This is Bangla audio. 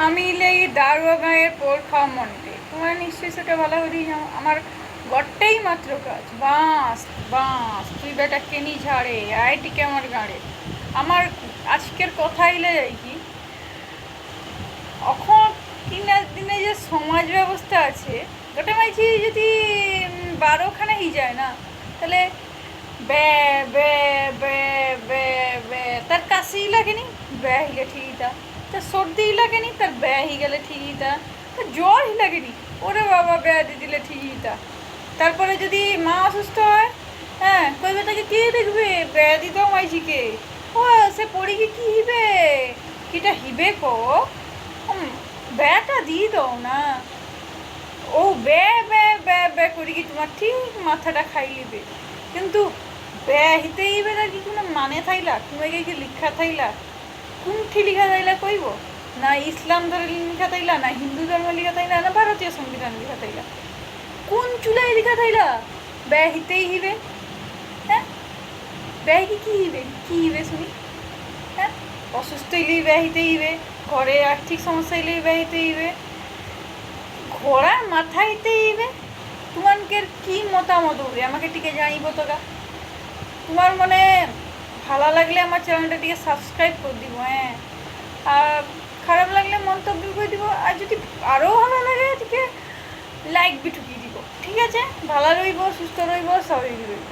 আমি লেই দারুয়া গাঁয়ের পোর খাওয়া মনতে তোমরা নিশ্চয়ই সেটা ভালো করেই জানো। আমার গড়টাই মাত্র কাজ বাঁশ বাঁশ, তুই বেটা কেনি ঝাড়ে আয় টিকে আমার গাঁড়ে। আমার আজকের কথা এলে যাই কি এখন কিনা দিনে যে সমাজ ব্যবস্থা আছে গোটা মাইছি যদি 12খানা হি যায় না তাহলে বে বে বে বে বে তার কাশি লাগেনি ব্যা হিলে ঠিকই তা, তার সর্দি লাগেনি তার ব্যা হি গেলে ঠিকই তা, তার জ্বর হি লাগেনি ওরে বাবা ব্যা দিয়ে দিলে ঠিকই তা। তারপরে যদি মা অসুস্থ হয়, হ্যাঁ কইবে তাকে কে দেখবে ব্যা দিতেও মাইছিকে ও সে পড়ি কি হিবে কিটা হিবে কো ব্যটা দিয়ে দাও না। ও বে বে বে বে করি কি তোমার ঠিক মাথাটা খাই লিবে, কিন্তু বে হিতেই বেলা কি কোনো মানে থাইলা তোমাকে কি লিখা থাইলা কোনটি লিখা থাইলা কইব না ইসলাম ধরে লিখা থাইলা না হিন্দু ধর্ম লিখা থাইলা না ভারতীয় সংবিধান লিখা থাইলা কোন চুলাই লিখা থাইলা বে হিতেই হিবে। হ্যাঁ বে কি হিবে কি হিবে শুনি। হ্যাঁ অসুস্থ হইলেই বে হিতেই হিবে, ঘরে আর্থিক সমস্যা হইলেই বে হিতেই হিবে, ঘোড়ার মাথাইতে ইবে। তোমাদের কি মতামত হবে আমাকে টিকে জানিব তো গা। তোমার মনে ভালো লাগলে আমার চ্যানেলটা টিকে সাবস্ক্রাইব করে দিব, হ্যাঁ আর খারাপ লাগলে মন্তব্য করে দিব, আর যদি আরও ভালো লাগে টিকে লাইক বি ঠুকিয়ে দিব। ঠিক আছে, ভালো রইব সুস্থ রইব স্বাভাবিক রইব।